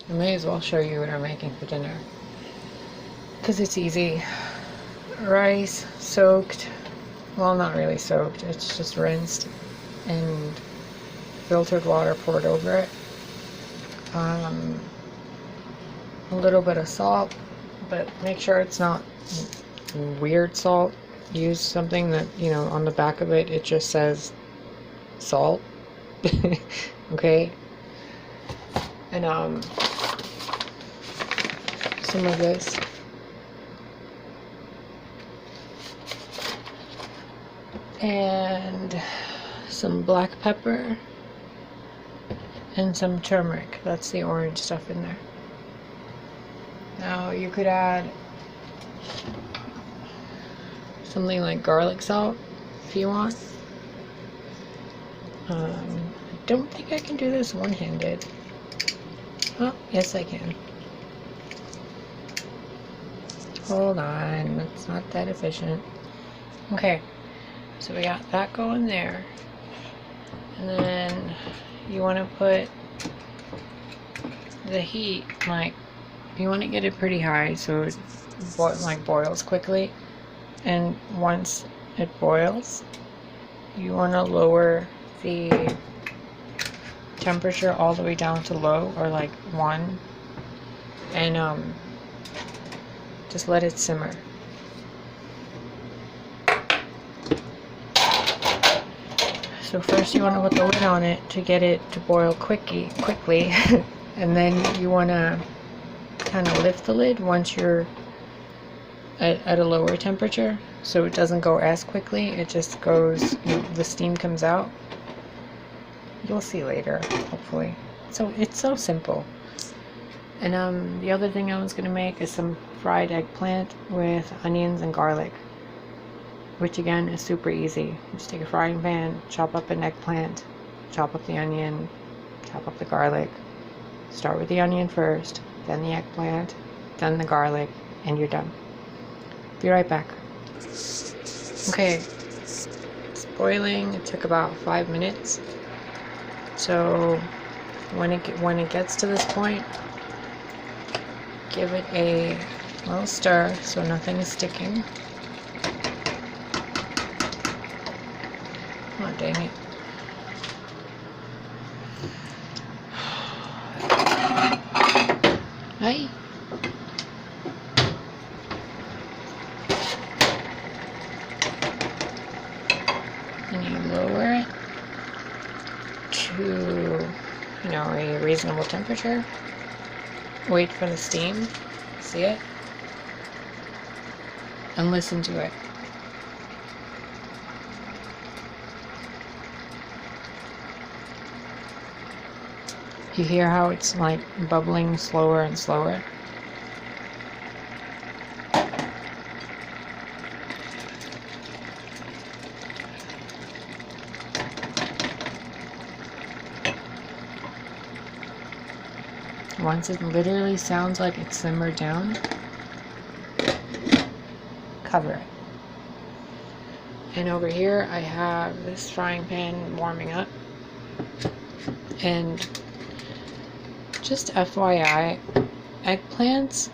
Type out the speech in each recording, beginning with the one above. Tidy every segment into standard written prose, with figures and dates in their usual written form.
I may as well show you what I'm making for dinner, because it's easy. Rice soaked, well, not really soaked, it's just rinsed and filtered water poured over it. A little bit of salt, but make sure it's not weird salt. Use something that, you know, on the back of it, it just says salt. Okay? And some of this. And some black pepper and some turmeric. That's the orange stuff in there. Now you could add something like garlic salt if you want. I don't think I can do this one-handed. Oh, yes I can. Hold on, it's not that efficient. Okay, so we got that going there. And then you want to put the heat, like, you want to get it pretty high so it boils quickly. And once it boils, you want to lower the temperature all the way down to low, or like 1, and just let it simmer. So first you want to put the lid on it to get it to boil quickly and then you want to kind of lift the lid once you're at a lower temperature, so it doesn't go as quickly. It just goes, the steam comes out. You'll see later, hopefully. So it's so simple. And the other thing I was gonna make is some fried eggplant with onions and garlic, which again is super easy. Just take a frying pan, chop up an eggplant, chop up the onion, chop up the garlic. Start with the onion first, then the eggplant, then the garlic, and you're done. Be right back. Okay, it's boiling. It took about 5 minutes. So when it gets to this point, give it a little stir so nothing is sticking. Oh, dang it. Hi. And you lower it to, you know, a reasonable temperature. Wait for the steam. See it? And listen to it. You hear how it's like bubbling slower and slower? Once it literally sounds like it's simmered down, cover it. And over here I have this frying pan warming up. And just FYI, eggplants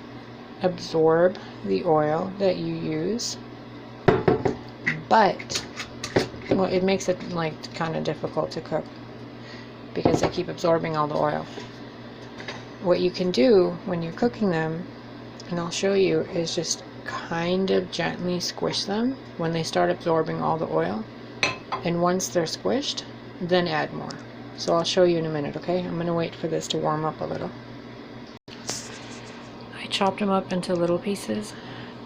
absorb the oil that you use, but, well, it makes it like kind of difficult to cook because they keep absorbing all the oil. What you can do when you're cooking them, and I'll show you, is just kind of gently squish them when they start absorbing all the oil, and once they're squished, then add more. So I'll show you in a minute, okay? I'm gonna wait for this to warm up a little. I chopped them up into little pieces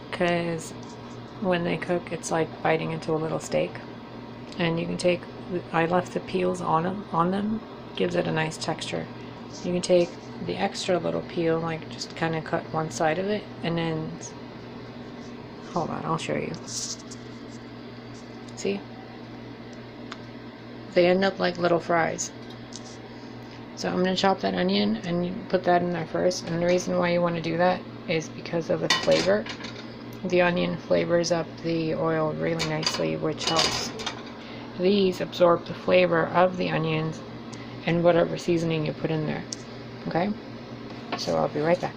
because when they cook, it's like biting into a little steak. And you can take, I left the peels on them, gives it a nice texture. You can take the extra little peel, like just kind of cut one side of it, and then, hold on, I'll show you. See? They end up like little fries. So I'm going to chop that onion and you put that in there first, and the reason why you want to do that is because of the flavor. The onion flavors up the oil really nicely, which helps these absorb the flavor of the onions and whatever seasoning you put in there. Okay? So I'll be right back.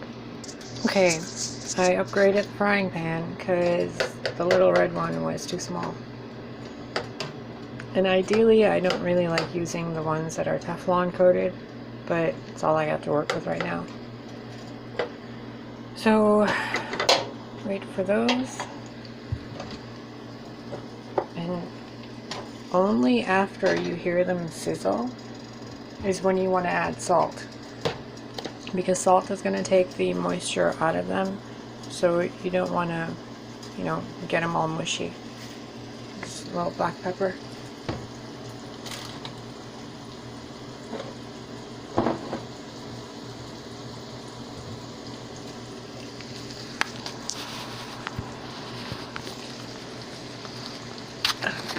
Okay, I upgraded the frying pan because the little red one was too small. And ideally, I don't really like using the ones that are Teflon coated, but it's all I got to work with right now. So, wait for those. And only after you hear them sizzle is when you want to add salt. Because salt is going to take the moisture out of them, so you don't want to, you know, get them all mushy. Just a little black pepper.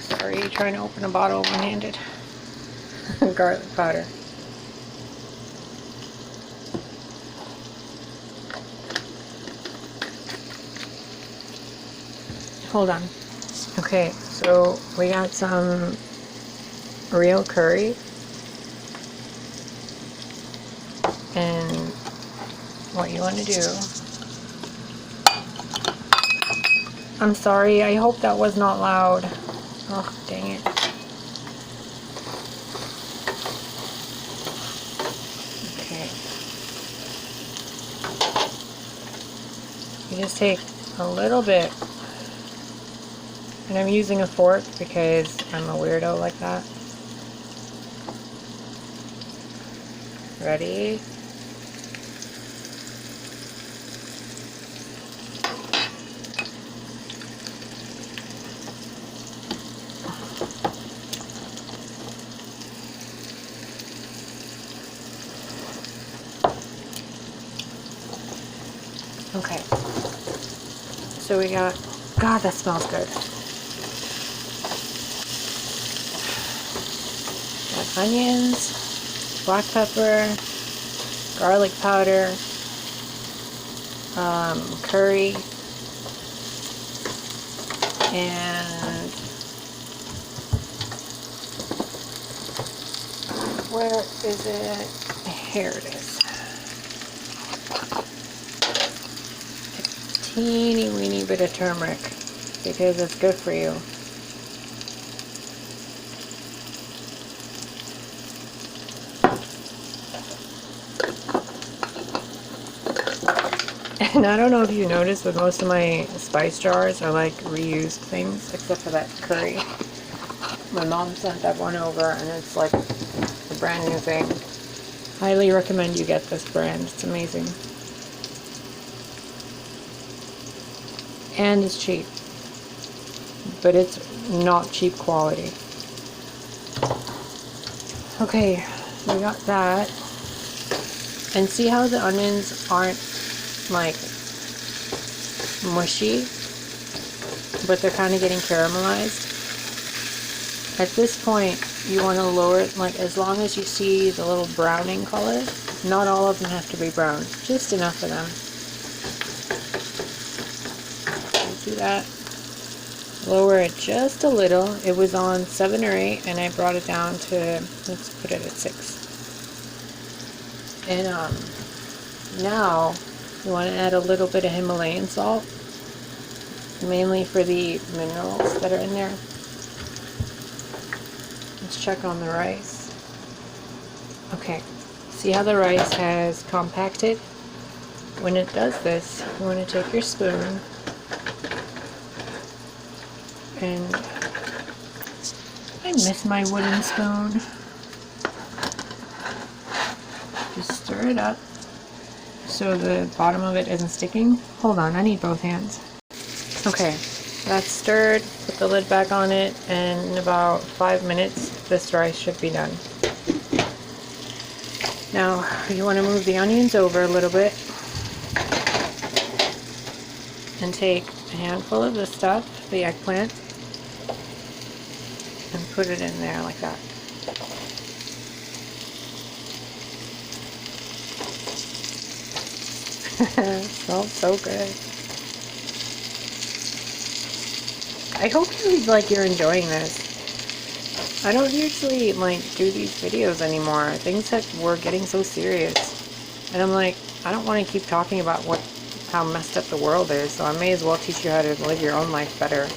Sorry, trying to open a bottle one-handed. Garlic powder. Hold on. Okay, so we got some real curry. And what you want to do... I'm sorry, I hope that was not loud. Oh, dang it. Okay. You just take a little bit. And I'm using a fork because I'm a weirdo like that. Ready? Okay. So we got, God, that smells good. Onions, black pepper, garlic powder, curry, and where is it? Here it is. A teeny weeny bit of turmeric because it's good for you. And I don't know if you noticed, but most of my spice jars are like reused things, except for that curry. My mom sent that one over, and it's like a brand new thing. Highly recommend you get this brand. It's amazing. And it's cheap. But it's not cheap quality. Okay, we got that. And see how the onions aren't like mushy, but they're kind of getting caramelized. At this point, you want to lower it, like as long as you see the little browning color. Not all of them have to be brown, just enough of them. Do that. Lower it just a little. It was on 7 or 8, and I brought it down to, let's put it at 6. And now you want to add a little bit of Himalayan salt, mainly for the minerals that are in there. Let's check on the rice. Okay, see how the rice has compacted? When it does this, you want to take your spoon and I miss my wooden spoon. Just stir it up so the bottom of it isn't sticking. Hold on, I need both hands. Okay, that's stirred. Put the lid back on it, and in about 5 minutes this rice should be done. Now you want to move the onions over a little bit and take a handful of the stuff, the eggplant, and put it in there like that. Smells so good. I hope you're enjoying this. I don't usually do these videos anymore. Things that were getting so serious, and I'm like, I don't want to keep talking about how messed up the world is, so I may as well teach you how to live your own life better,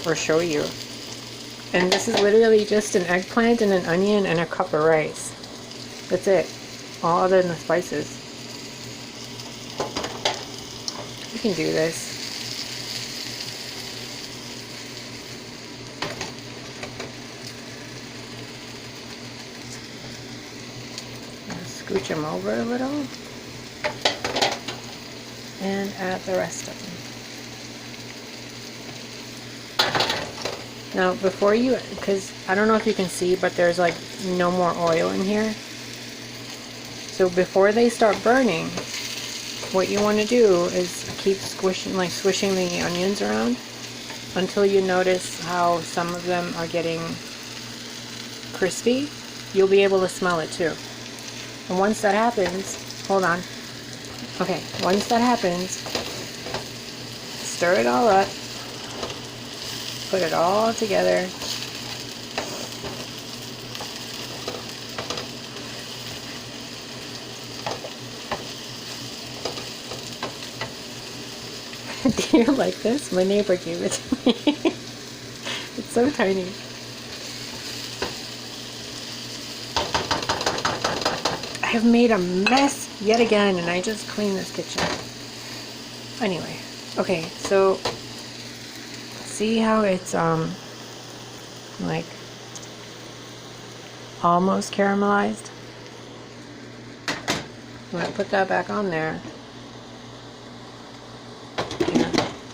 or show you. And this is literally just an eggplant and an onion and a cup of rice. That's it. All other than the spices. You can do this. Scooch them over a little. And add the rest of them. Now before you, because I don't know if you can see, but there's like no more oil in here. So before they start burning, what you want to do is keep swishing the onions around until you notice how some of them are getting crispy. You'll be able to smell it too. And once that happens, hold on. Okay, once that happens, stir it all up, put it all together. Do you like this? My neighbor gave it to me. It's so tiny. I have made a mess yet again, and I just cleaned this kitchen. Anyway, okay, so see how it's like almost caramelized? I'm gonna put that back on there.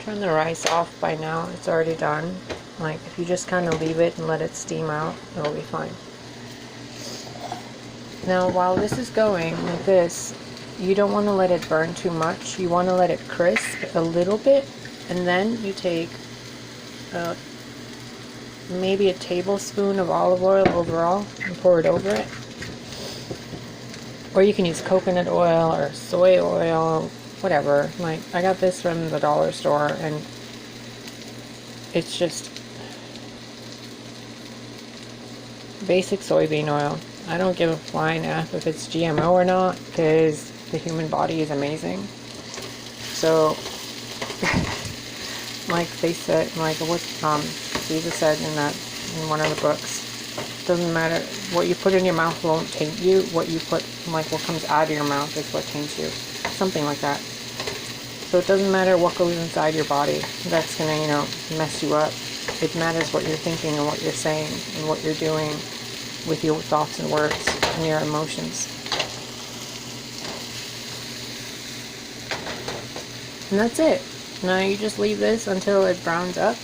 Turn the rice off by now. It's already done. Like, if you just kind of leave it and let it steam out, it'll be fine. Now, while this is going like this, you don't want to let it burn too much. You want to let it crisp a little bit, and then you take maybe a tablespoon of olive oil overall and pour it over it. Or you can use coconut oil or soy oil, whatever. Like, I got this from the dollar store, and it's just basic soybean oil. I don't give a flying F if it's GMO or not, because the human body is amazing. So, like they said, like what Jesus said in one of the books, doesn't matter what you put in your mouth won't taint you. What you put, like what comes out of your mouth, is what taints you. Something like that. So it doesn't matter what goes inside your body. That's gonna, mess you up. It matters what you're thinking and what you're saying and what you're doing with your thoughts and words and your emotions. And that's it. Now you just leave this until it browns up.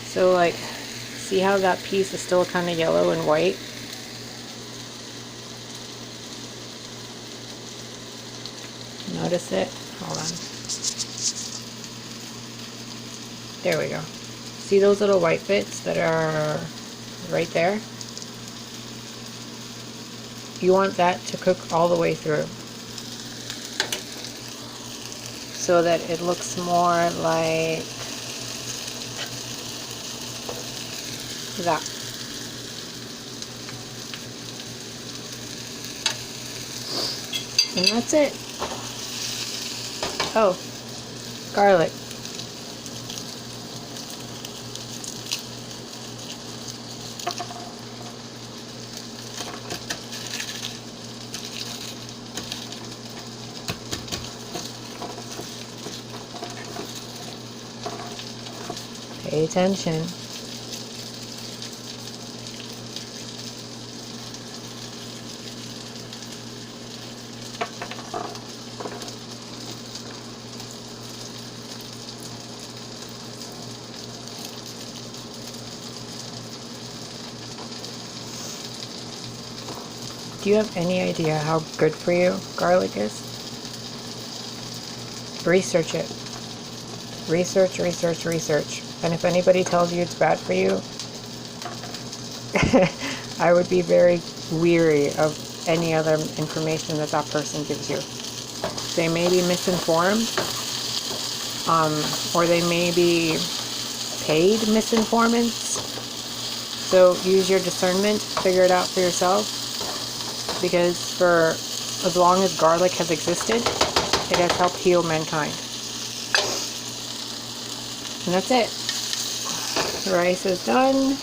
So, like, see how that piece is still kind of yellow and white? Notice it? Hold on. There we go. See those little white bits that are right there? You want that to cook all the way through, so that it looks more like that. And that's it. Oh, garlic. Pay attention. Do you have any idea how good for you garlic is? Research it. Research, research, research. And if anybody tells you it's bad for you, I would be very weary of any other information that person gives you. They may be misinformed, or they may be paid misinformants. So use your discernment, figure it out for yourself. Because for as long as garlic has existed, it has helped heal mankind. And that's it. The rice is done.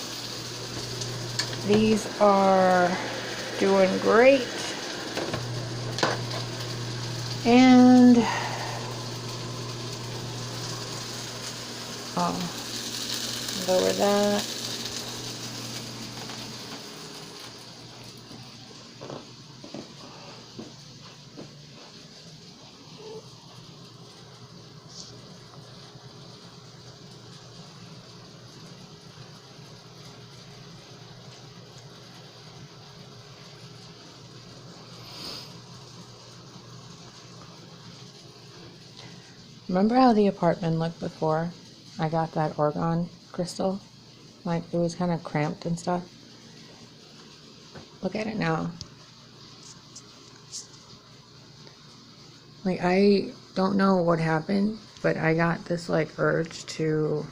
These are doing great. And lower that. Remember how the apartment looked before I got that argon crystal? Like, it was kind of cramped and stuff. Look at it now. Like, I don't know what happened, but I got this, like, urge to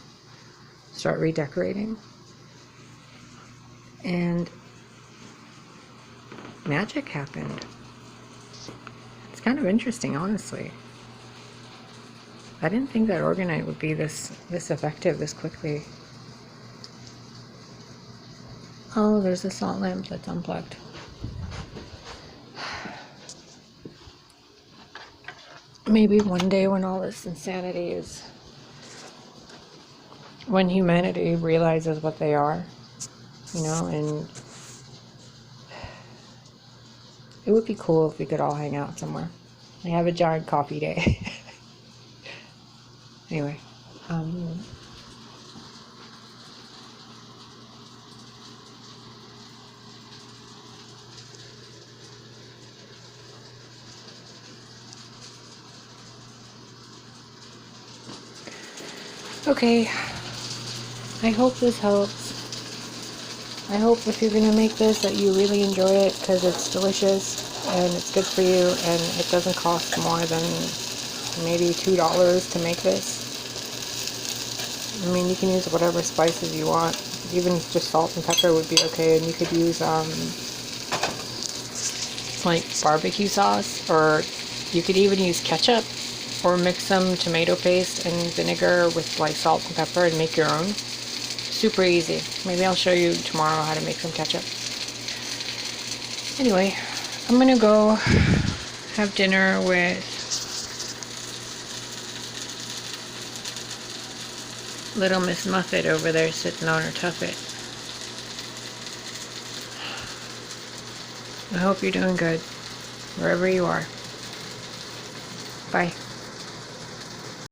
start redecorating. And magic happened. It's kind of interesting, honestly. I didn't think that Orgonite would be this effective this quickly. Oh, there's a salt lamp that's unplugged. Maybe one day when all this insanity is... when humanity realizes what they are, you know, and... it would be cool if we could all hang out somewhere. I have a giant coffee day. Anyway, okay, I hope this helps. I hope if you're gonna make this that you really enjoy it, because it's delicious and it's good for you, and it doesn't cost more than maybe $2 to make this. I mean, you can use whatever spices you want. Even just salt and pepper would be okay, and you could use like barbecue sauce, or you could even use ketchup, or mix some tomato paste and vinegar with like salt and pepper and make your own. Super easy. Maybe I'll show you tomorrow how to make some ketchup. Anyway, I'm gonna go have dinner with little Miss Muffet over there sitting on her tuffet. I hope you're doing good, wherever you are. Bye.